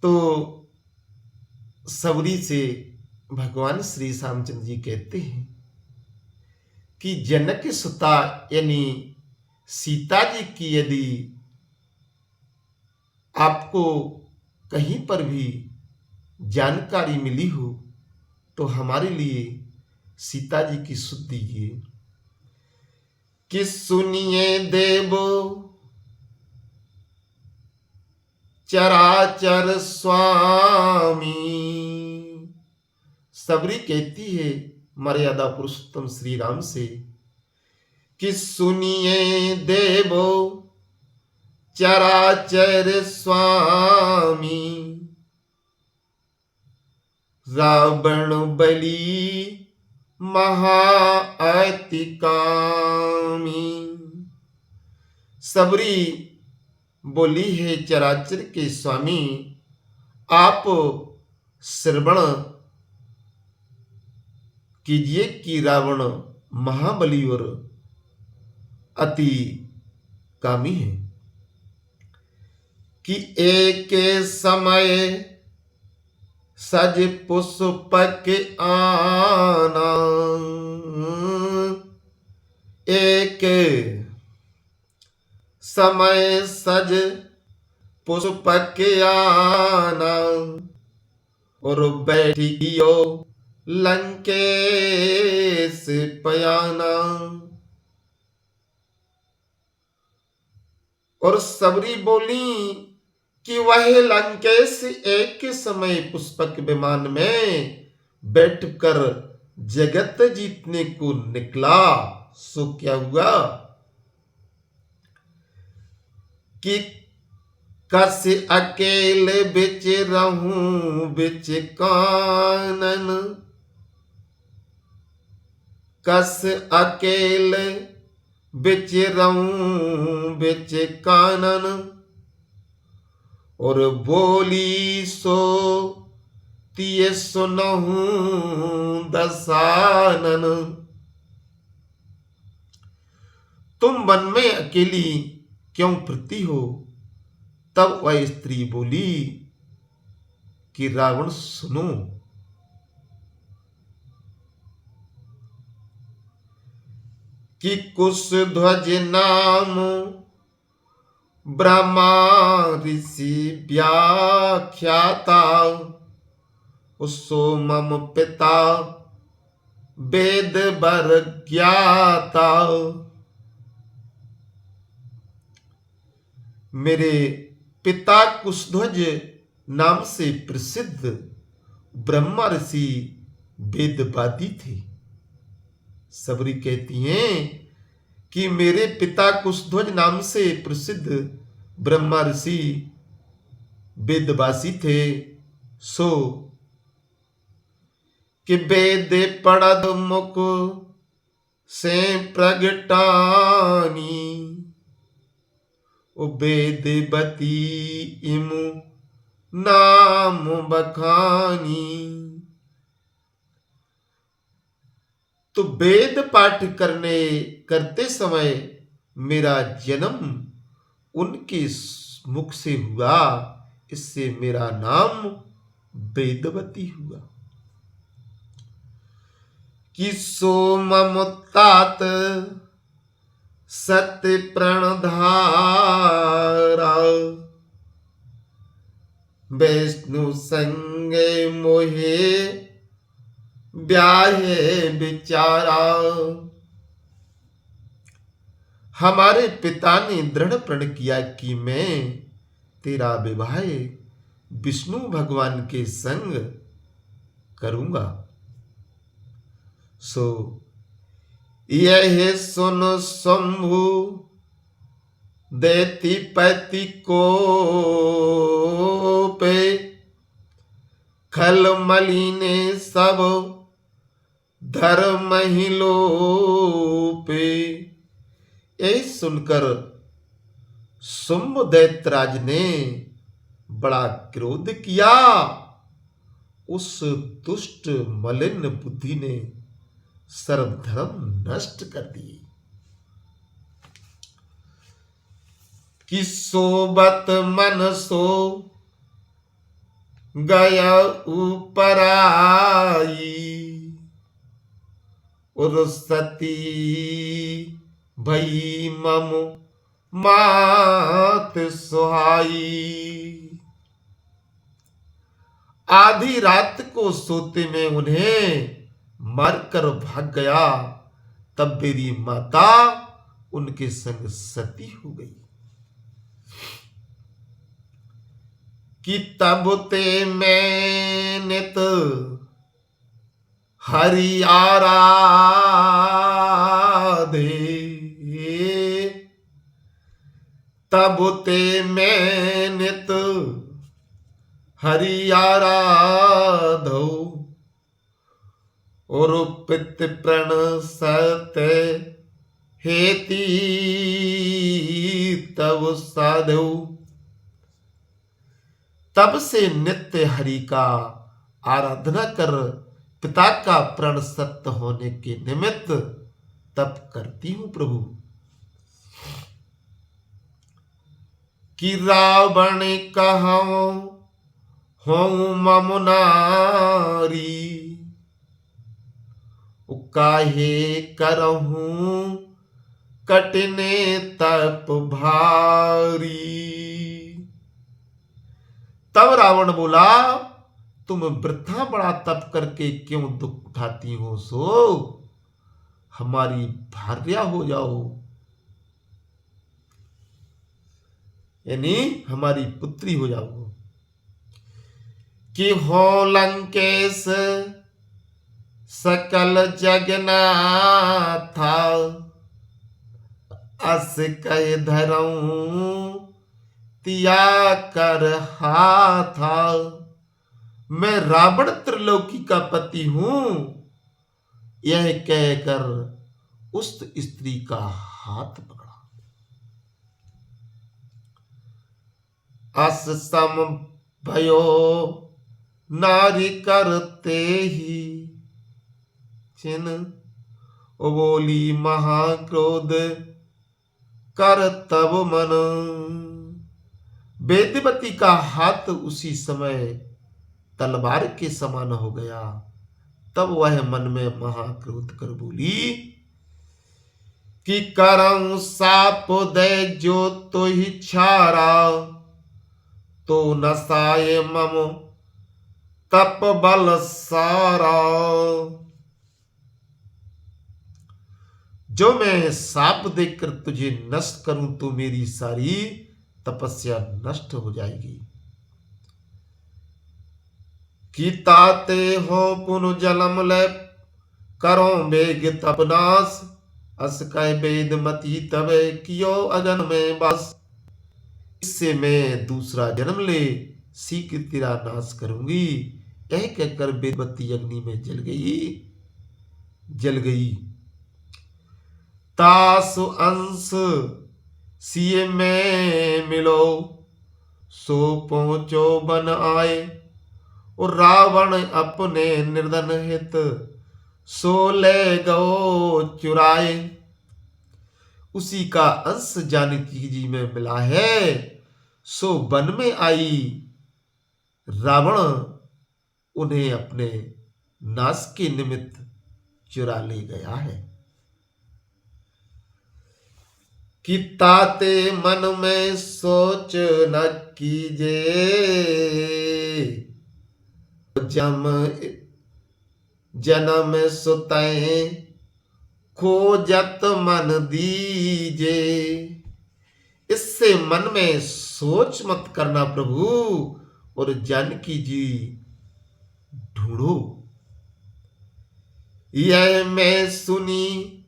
तो सबरी से भगवान श्री रामचंद्र जी कहते हैं कि जनक सुता यानी सीता जी की यदि आपको कहीं पर भी जानकारी मिली हो तो हमारे लिए सीता जी की सुध दीजिए कि सुनिए देवो चराचर स्वामी। सबरी कहती है मर्यादा पुरुषोत्तम श्री राम से कि सुनिए देवो चराचर स्वामी, रावण बलि महाअति कामी। सबरी बोली है चराचर के स्वामी, आप श्रवण कीजिए कि रावण महाबली और अति कामी है कि एक समय सज पुष्पक आना, एक समय सज पुष्पक आना और बैठियो लंकेश पयाना। और सबरी बोली कि वह लंकेश एक समय पुष्पक विमान में बैठकर जगत जीतने को निकला। सो क्या हुआ कि कस अकेले बिच रहूं बिच कानन, कस अकेले बिच रहूं बिच कानन और बोली सो तिये सुनहूं दसानन। तुम वन में अकेली क्यों फिरती हो? तब वह स्त्री बोली कि रावण सुनो, कि कुशध्वज नाम ब्रह्मा ऋषि व्याख्याता, सो मम पिता वेद वर ज्ञाता। मेरे पिता कुशध्वज नाम से प्रसिद्ध ब्रह्मा ऋषि वेदवादी थे। सबरी कहती हैं कि मेरे पिता कुशध्वज नाम से प्रसिद्ध ब्रह्मा ऋषि वेदवासी थे। सो कि वेद पढ़द मुख से प्रगटानी, वेदवती इमु नाम बखानी। तो वेद पाठ करते समय मेरा जन्म उनके मुख से हुआ, इससे मेरा नाम वेदवती हुआ। कि सो मम तात सत्य प्रणधारा, वैष्णु संगे मोहे ब्याहे बिचारा। हमारे पिता ने दृढ़ प्रण किया कि मैं तेरा विवाह विष्णु भगवान के संग करूंगा। सो यह सुन शंभु देती पति को पे, खल मलिने सब धर्म ही लोपे। यही सुनकर शुंभ दैत्यराज ने बड़ा क्रोध किया। उस दुष्ट मलिन बुद्धि ने सर्वधर्म नष्ट कर दिए। कि सोबत मन सो गया ऊपर आई, और सती भई मम मात सुहाई। आधी रात को सोते में उन्हें मारकर भाग गया, तब मेरी माता उनके संग सती हो गई। कि तब ते मैं नित हरि आराधे, तब ते मैं नित हरि आराधो, और पित प्रण सत्य हेती तब साधु। तब से नित्य हरि का आराधना कर पिता का प्रण सत्य होने के निमित्त तप करती हूं प्रभु। कि रावण कहूं हूं मम नारी, काहे करहूं कटने तप भारी। तब रावण बोला, तुम वृथा बड़ा तप करके क्यों दुख उठाती हो, सो हमारी भार्या हो जाओ, यानी हमारी पुत्री हो जाओ। कि हो लंकेश सकल जगन्नाथा, अस कह धरऊं तिया कर हाथा। मैं रावण त्रिलोकी का पति हूं, यह कहकर उस स्त्री का हाथ पकड़ा। अस सम भयो नारी करते ही, चिन बोली महाक्रोध कर तब मन। वेदवती का हाथ उसी समय तलवार के समान हो गया। तब वह मन में महाक्रोध कर बोली कि करऊं साप दे जो तो ही छारा, तो नसाए मम तप बल सारा। जो मैं साप देकर तुझे नष्ट करूं तो मेरी सारी तपस्या नष्ट हो जाएगी। कि ताते हो पुन जलम ले करो बेग तपनाश, अस कह वेद मती तबे कियो अगन में बस। इससे मैं दूसरा जन्म ले शीघ्र तेरा नाश करूंगी। यह कहकर वेदवती अग्नि में जल गई। तासु अंश सिए में मिलो, सो पहुंचो बन आए, और रावण अपने निर्धन हित सो ले गो चुराए। उसी का अंश जानकी जी में मिला है, सो वन में आई, रावण उन्हें अपने नाश के निमित्त चुरा ले गया है। कि ताते मन में सोच न कीजे, जन्म सुतै खोजत मन दीजे। इससे मन में सोच मत करना प्रभु, और जानकी जी ढूंढो। यह मैं सुनी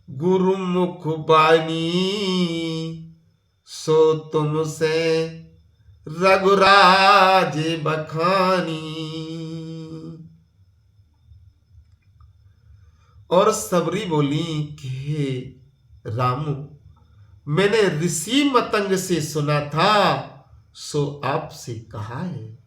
गुरुमुख बानी, सो तुमसे रघुराज बखानी। और सबरी बोली कि हे रामू, मैंने ऋषि मतंग से सुना था, सो आपसे कहा है।